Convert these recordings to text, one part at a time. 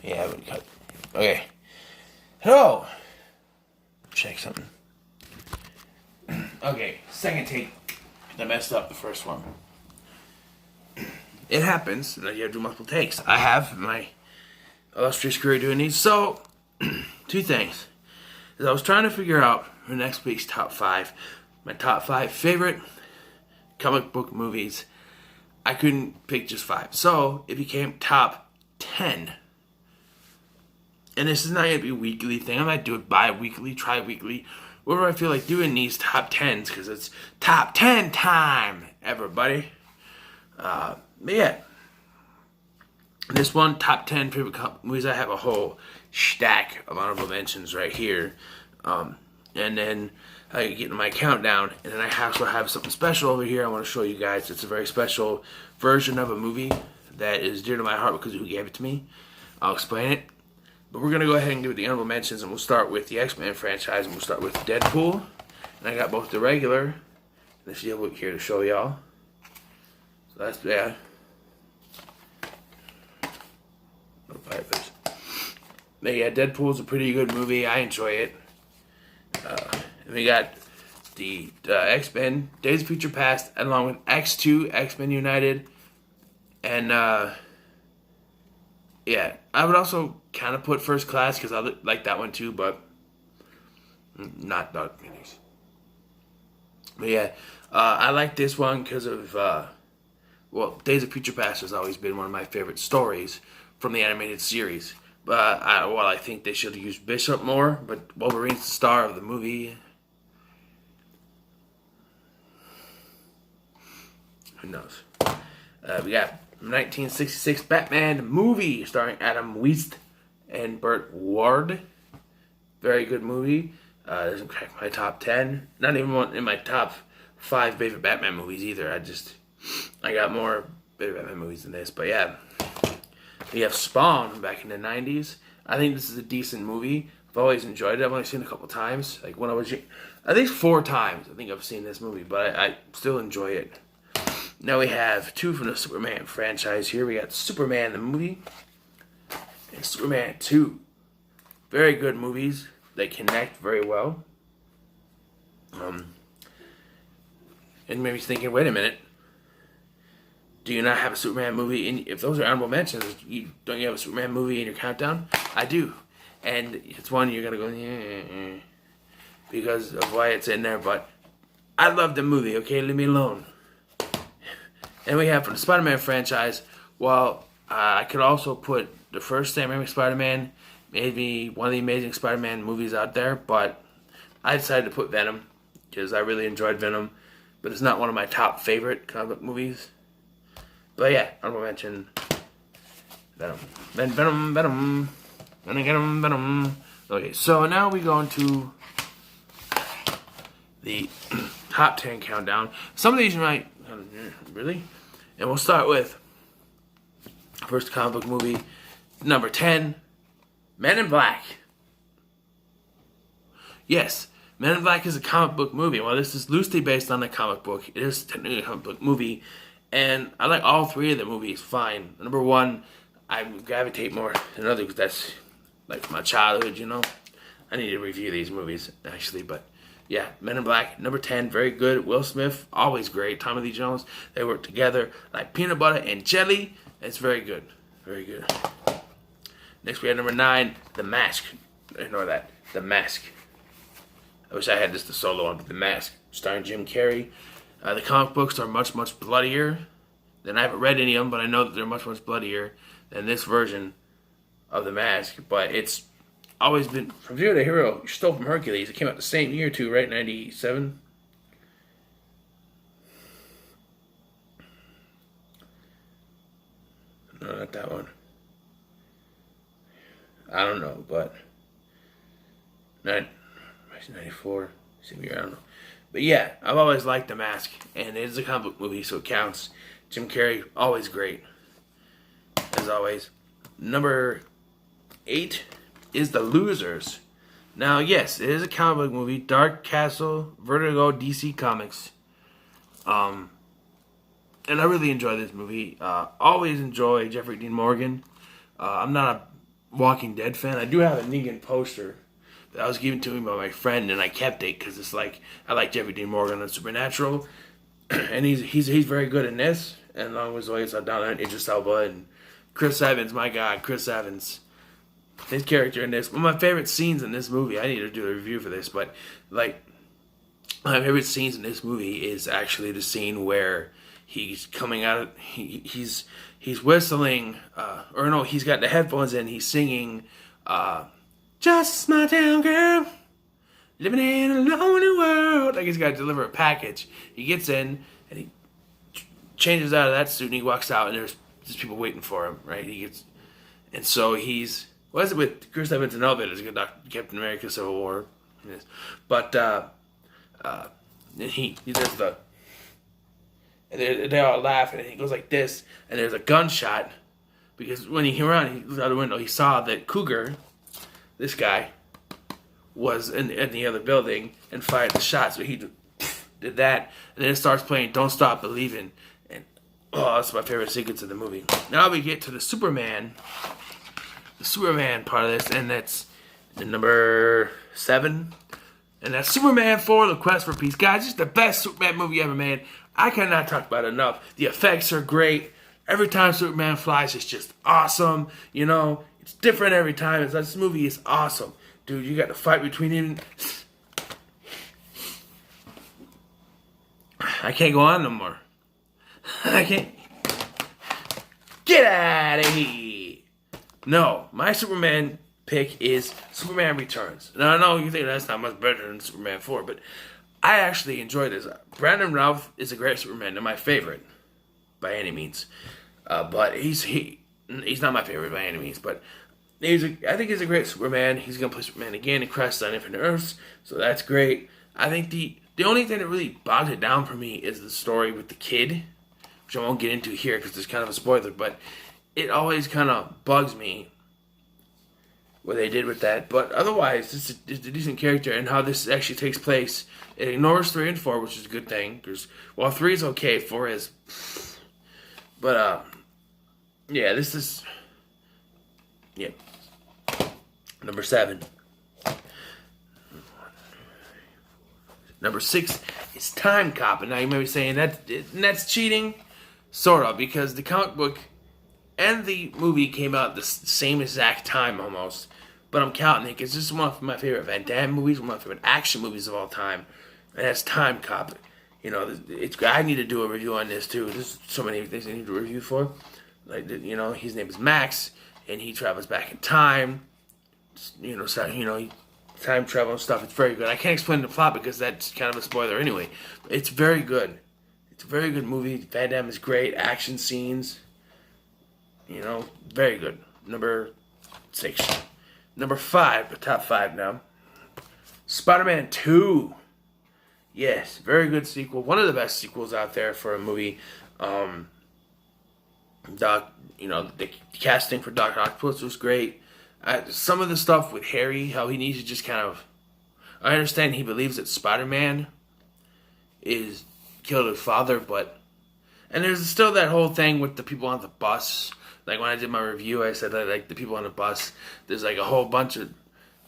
Yeah, but cut. Okay. Hello. Check something. Okay, second take. I messed up the first one. It happens that you have to do multiple takes. I have my illustrious career doing these. So, two things. As I was trying to figure out for next week's top 5, my top 5 favorite comic book movies, I couldn't pick just 5. So, it became top 10. And this is not going to be a weekly thing. I might do it bi-weekly, tri-weekly, wherever I feel like doing these top 10s, because it's top 10 time, everybody. But yeah. This one, top 10 favorite movies, I have a whole stack of honorable mentions right here. And then I get to my countdown, and then I also have something special over here I want to show you guys. It's a very special version of a movie that is dear to my heart because of who gave it to me. I'll explain it. But we're going to go ahead and do the honorable mentions, and we'll start with the X-Men franchise, and we'll start with Deadpool. And I got both the regular and the Steelbook here to show y'all. So that's, yeah. But yeah, Deadpool's a pretty good movie. I enjoy it. And we got the X-Men, Days of Future Past, along with X2, X-Men United. And, yeah, I would also kind of put First Class, because I like that one too, but not Dark Phoenix. But yeah, I like this one because of, well, Days of Future Past has always been one of my favorite stories from the animated series. But, I think they should have used Bishop more, but Wolverine's the star of the movie. Who knows? We got 1966 Batman movie starring Adam West and Burt Ward. Very good movie. Doesn't crack my top 10. Not even one in my top 5 favorite Batman movies either. I got more favorite Batman movies than this. But yeah. We have Spawn back in the 90s. I think this is a decent movie. I've always enjoyed it. I've only seen it a couple times. Like when I was, I think 4 times I think I've seen this movie. But I still enjoy it. Now we have 2 from the Superman franchise here. We got Superman the movie and Superman 2. Very good movies. They connect very well. And maybe thinking, wait a minute. Do you not have a Superman movie? If those are honorable mentions, don't you have a Superman movie in your countdown? I do. And it's one you're going to go, because of why it's in there. But I love the movie, okay? Leave me alone. And we have from the Spider-Man franchise, well, I could also put the first Sam Raimi Spider-Man, maybe one of the Amazing Spider-Man movies out there, but I decided to put Venom, because I really enjoyed Venom, but it's not one of my top favorite comic book movies. But yeah, honorable mention, Venom. Venom. Okay, so now we go into the top 10 countdown. Some of these you might, really? And we'll start with first comic book movie, number 10, Men in Black. Yes, Men in Black is a comic book movie. Well, this is loosely based on a comic book. It is technically a comic book movie. And I like all 3 of the movies fine. Number 1, I gravitate more than others because that's like my childhood, you know. I need to review these movies, actually, but yeah, Men in Black, number 10, very good. Will Smith, always great. Tommy Lee Jones, they work together like peanut butter and jelly. It's very good. Very good. Next, we have number 9, The Mask. Ignore that. The Mask. I wish I had this the solo on, but The Mask, starring Jim Carrey. The comic books are much, much bloodier. And I haven't read any of them, but I know that they're much, much bloodier than this version of The Mask. But it's always been, from Zero to Hero, stole from Hercules. It came out the same year too, right? 97? No, not that one. I don't know, but 94, same year, I don't know. But yeah, I've always liked The Mask, and it is a comic book movie, so it counts. Jim Carrey, always great, as always. Number 8 is The Losers. Now, yes, it is a comic book movie. Dark Castle, Vertigo, DC Comics. And I really enjoy this movie. Always enjoy Jeffrey Dean Morgan. I'm not a Walking Dead fan. I do have a Negan poster that was given to me by my friend, and I kept it because it's like I like Jeffrey Dean Morgan on Supernatural, and he's very good in this. And along with Zoe Saldana and Idris Elba and Chris Evans, my God, Chris Evans, his character in this. One of my favorite scenes in this movie. I need to do a review for this, but like my favorite scenes in this movie is actually the scene where he's coming out of he's whistling or no, he's got the headphones in, he's singing just a small town girl living in a lonely world, like he's got to deliver a package. He gets in and he changes out of that suit and he walks out and there's people waiting for him, right? And so he's, what is it with Chris Evans and Elvis as Captain America Civil War, but and he does the, and they all laugh, and he goes like this, and there's a gunshot, because when he came around, he looked out the window, he saw that Cougar, this guy, was in the other building and fired the shot, so he did that, and then it starts playing Don't Stop Believing, and oh, that's my favorite sequence of the movie. Now we get to the Superman part of this, and that's the number 7. And that's Superman 4, The Quest for Peace. Guys, it's the best Superman movie ever made. I cannot talk about it enough. The effects are great. Every time Superman flies, it's just awesome. You know, it's different every time. This movie is awesome. Dude, you got the fight between him. I can't go on no more. I can't. Get out of here. No, my Superman pick is Superman Returns. Now I know you think that's not much better than Superman 4, but I actually enjoy this. Brandon Routh is a great Superman. They're my favorite by any means, but he's not my favorite by any means. But I think he's a great Superman. He's gonna play Superman again in Crisis on Infinite Earths, so that's great. I think the only thing that really bogs it down for me is the story with the kid, which I won't get into here because it's kind of a spoiler, but it always kind of bugs me what they did with that. But otherwise, it's a decent character, and how this actually takes place. It ignores 3 and 4, which is a good thing, because while 3 is okay, 4 is. But yeah, this is, yeah, number 7. Number 6 is Time Cop, and now you may be saying that's cheating, sort of, because the comic book and the movie came out at the same exact time almost. But I'm counting it because this is one of my favorite Van Damme movies, one of my favorite action movies of all time. And that's Time Cop. You know, I need to do a review on this too. There's so many things I need to review for. Like, you know, his name is Max, and he travels back in time. You know, time travel and stuff. It's very good. I can't explain the plot because that's kind of a spoiler anyway. It's very good. It's a very good movie. Van Damme is great. Action scenes. You know, very good. Number 6. Number 5, the top 5 now. Spider-Man 2. Yes, very good sequel. One of the best sequels out there for a movie. The casting for Dr. Octopus was great. Some of the stuff with Harry, how he needs to just kind of... I understand he believes that Spider-Man killed his father, but... And there's still that whole thing with the people on the bus. Like when I did my review, I said that like the people on the bus, there's like a whole bunch of,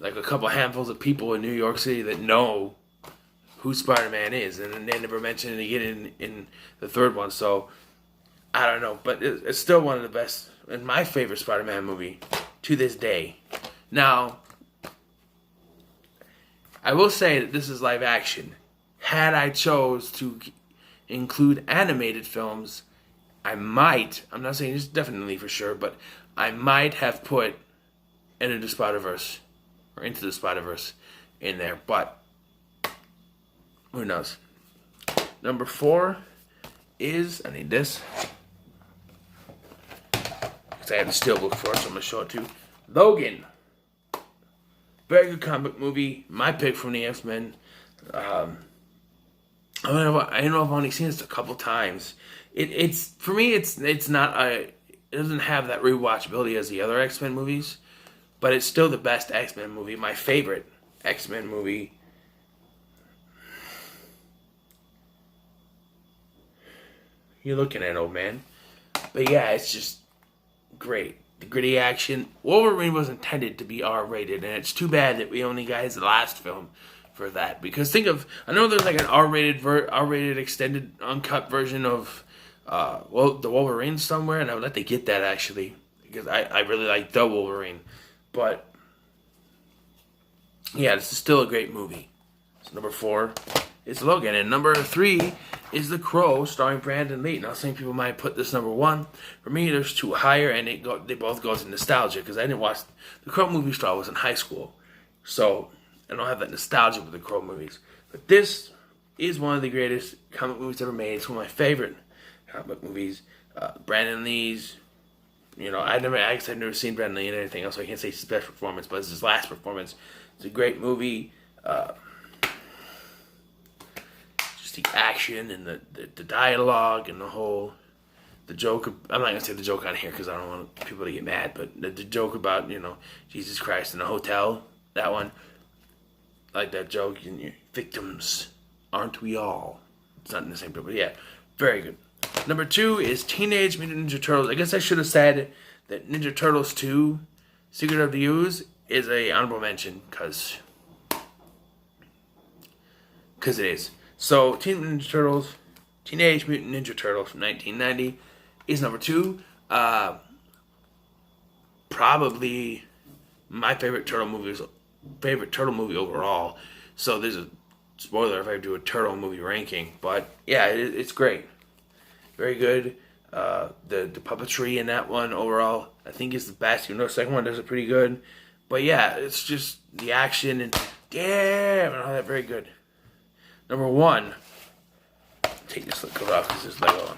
like a couple handfuls of people in New York City that know who Spider-Man is, and they never mentioned it again in the third one. So I don't know, but it's still one of the best and my favorite Spider-Man movie to this day. Now, I will say that this is live action. Had I chose to include animated films, I might, I'm not saying this definitely for sure, but I might have put Into the Spider-Verse in there, but who knows. Number 4 is, I need this, because I have the steelbook for it, so I'm going to show it to you. Logan. Very good comic movie. My pick from the X-Men. I don't know if I've only seen this a couple times. It's for me. It's not it doesn't have that rewatchability as the other X-Men movies, but it's still the best X-Men movie. My favorite X-Men movie. You're looking at, old man, but yeah, it's just great. the gritty action. Wolverine was intended to be R-rated, and it's too bad that we only got his last film for that. Because I know there's like an R-rated extended uncut version of the Wolverine somewhere, and I would like to get that actually, because I really like the Wolverine. But yeah, this is still a great movie. So number 4 is Logan, and number 3 is The Crow, starring Brandon Lee. Now, some people might put this number 1. For me, there's 2 higher, and they both go to nostalgia, because I didn't watch The Crow movie till I was in high school. So I don't have that nostalgia with The Crow movies. But this is one of the greatest comic movies ever made. It's one of my favorite comic movies. Brandon Lee's, I've never seen Brandon Lee in anything else, so I can't say his best performance, but it's his last performance. It's a great movie. Just the action and the dialogue and the joke. I'm not gonna say the joke on here because I don't want people to get mad, but the joke about Jesus Christ in a hotel, that one, like that joke. Victims, aren't we all? It's not in the same book, but yeah, very good. Number 2 is Teenage Mutant Ninja Turtles. I guess I should have said that Ninja Turtles 2, Secret of the Ooze, is a honorable mention because it is. So Teenage Mutant Ninja Turtles from 1990 is number 2. Probably my favorite turtle movie overall. So there's a spoiler if I do a turtle movie ranking, but yeah, it's great. Very good. The puppetry in that one overall, I think, is the best. The second one does it pretty good. But yeah, it's just the action and damn and all that, very good. Number 1, take this coat off because there's Lego on,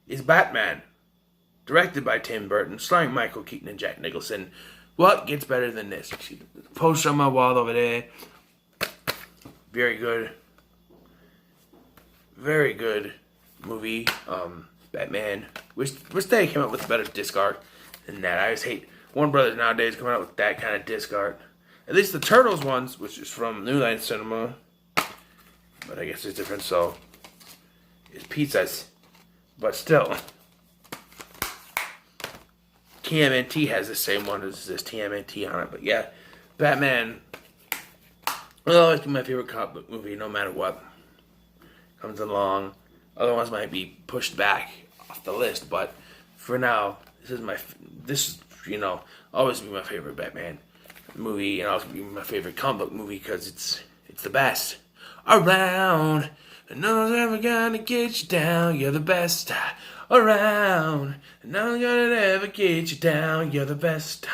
is Batman. Directed by Tim Burton, starring Michael Keaton and Jack Nicholson. What gets better than this? You see the poster on my wall over there. Very good. Very good movie. Batman. Wish they came up with a better disc art than that. I just hate Warner Brothers nowadays coming out with that kind of disc art. At least the Turtles ones, which is from New Line Cinema, but I guess it's different, so it's pizzas. But still, TMNT has the same one as this TMNT on it. But yeah, Batman will always be my favorite comic book movie, no matter what comes along. Other ones might be pushed back off the list, but for now, this always be my favorite Batman movie, and also be my favorite comic book movie because it's the best around. And no one's ever gonna get you down. You're the best around. And no one's gonna ever get you down. You're the best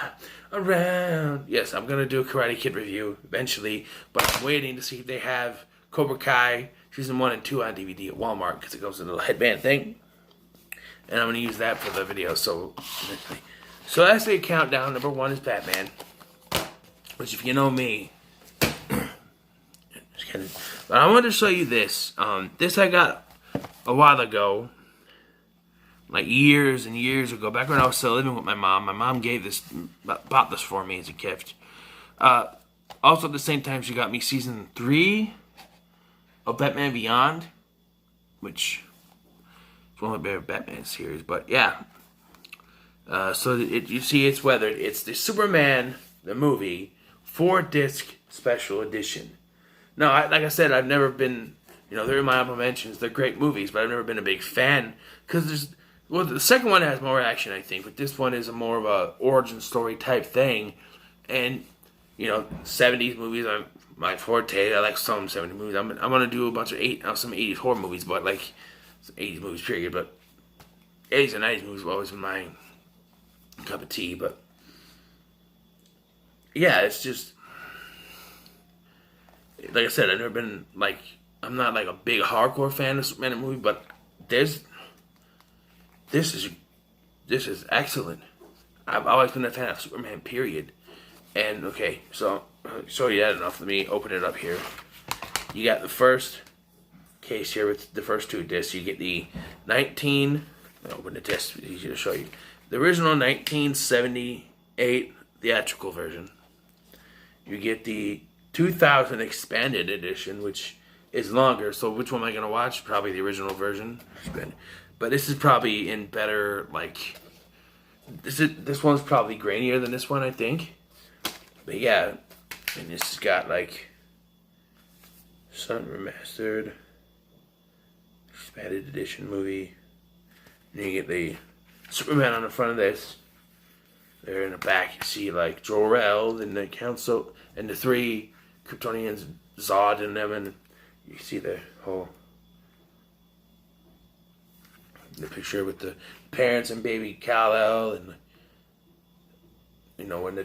around. Yes, I'm gonna do a Karate Kid review eventually, but I'm waiting to see if they have Cobra Kai Season 1 and 2 on DVD at Walmart because it goes in the headband thing. And I'm going to use that for the video. So that's the countdown. Number 1 is Batman. Which, if you know me, just kidding. But I wanted to show you this. This I got a while ago. Like years and years ago. Back when I was still living with my mom. My mom bought this for me as a gift. Also at the same time, she got me Season 3 of Batman Beyond, which is one of my favorite Batman series. But yeah, so you see it's weathered. It's the Superman, the movie, 4-disc special edition. Now, like I said, I've never been, they're in my honorable mentions. They're great movies, but I've never been a big fan because the second one has more action, I think, but this one is more of a origin story type thing. And 70s movies are my forte. I like some 70s movies. I'm gonna do a bunch of some 80s horror movies, but like some 80s movies period. But 80s and 90s movies have always been my cup of tea. But yeah, it's just like I said. I've never been I'm not like a big hardcore fan of Superman movie, but this is excellent. I've always been a fan of Superman, period. And okay, so I'll show you that enough. Let me open it up here. You got the first case here with the first 2 discs. You get the open the disc, it's easy to show you. The original 1978 theatrical version. You get the 2000 expanded edition, which is longer. So which one am I going to watch? Probably the original version. But this is probably in better, This one's probably grainier than this one, I think. But yeah, and this has got like some remastered, expanded edition movie. And you get the Superman on the front of this. There in the back, you see like Jor-El and the council and the 3 Kryptonians, Zod and them, and you see the picture with the parents and baby Kal-El, and when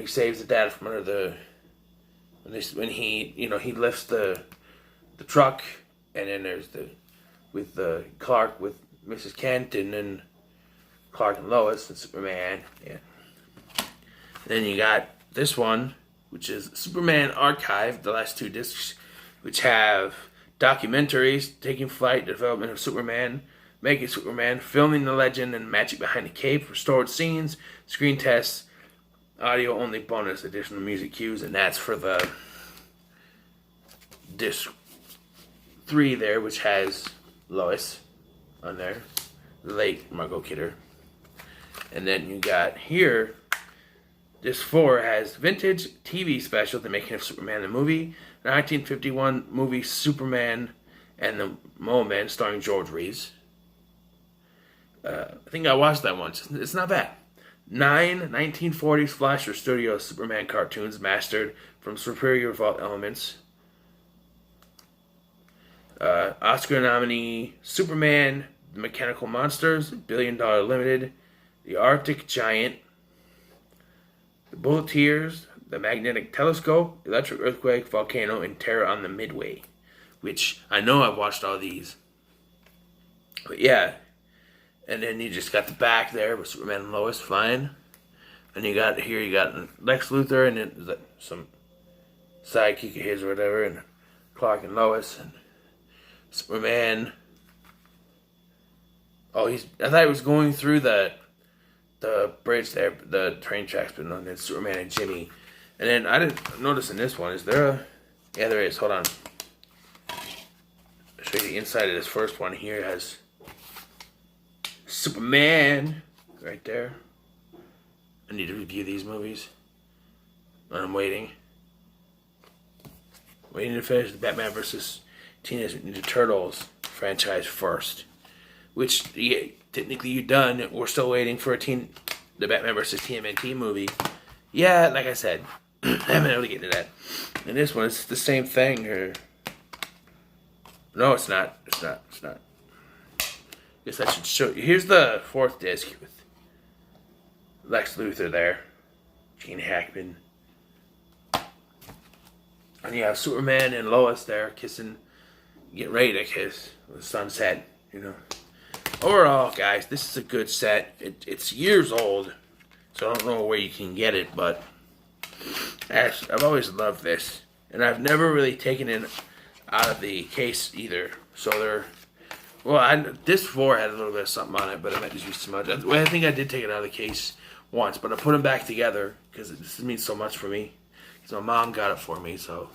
he saves the dad from under when he lifts the truck, and then there's with Clark with Mrs. Kent, and then Clark and Lois and Superman, yeah. And then you got this one, which is Superman Archive, the last 2 discs, which have documentaries, taking flight, development of Superman, making Superman, filming the legend and magic behind the cape, restored scenes, screen tests, audio only bonus, additional music cues, and that's for the disc 3 there, which has Lois on there, the late Margot Kidder. And then you got here, disc 4 has vintage TV special, The Making of Superman the Movie, the 1951 movie Superman and the Mole Men, starring George Reeves. I think I watched that once. It's not bad. 9 1940s Fleischer Studios Superman cartoons mastered from Superior Vault Elements. Oscar nominee Superman, The Mechanical Monsters, $1 Billion Limited, The Arctic Giant, The Bulleteers, The Magnetic Telescope, Electric Earthquake, Volcano, and Terror on the Midway. Which, I know I've watched all these. But yeah. And then you just got the back there with Superman and Lois flying. And you got Lex Luthor and then some sidekick of his or whatever. And Clark and Lois and Superman. Oh, I thought he was going through the bridge there, the train tracks, but no, then Superman and Jimmy. And then I didn't notice in this one, is there a... Yeah, there is. Hold on. I'll show you the inside of this first one here. It has Superman right there. I need to review these movies. I'm waiting. Waiting to finish the Batman vs. Teenage Mutant Ninja Turtles franchise first. Which, yeah, technically you're done. We're still waiting for the Batman vs. TMNT movie. Yeah, like I said, I haven't been able to get to that. And this one, it's the same thing. No, it's not. It's not. Guess I should show you. Here's the 4th disc with Lex Luthor there. Gene Hackman. And you have Superman and Lois there kissing, getting ready to kiss with the sunset, Overall, guys, this is a good set. It's years old, so I don't know where you can get it, but actually, I've always loved this. And I've never really taken it out of the case either. So disc 4 had a little bit of something on it, but I might just use too much. I think I did take it out of the case once, but I put them back together because this means so much for me. Because my mom got it for me, so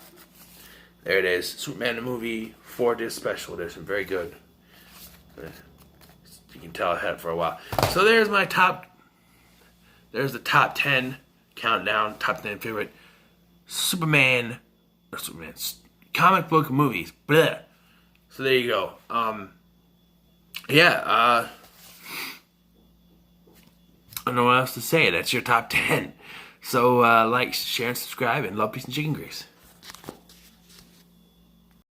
there it is. Superman the Movie 4-disc special edition. Very good. You can tell I had it for a while. So there's the top 10 countdown, top 10 favorite comic book movies. Blah. So there you go. I don't know what else to say. That's your top 10. So like, share, and subscribe, and love, peace, and chicken grease.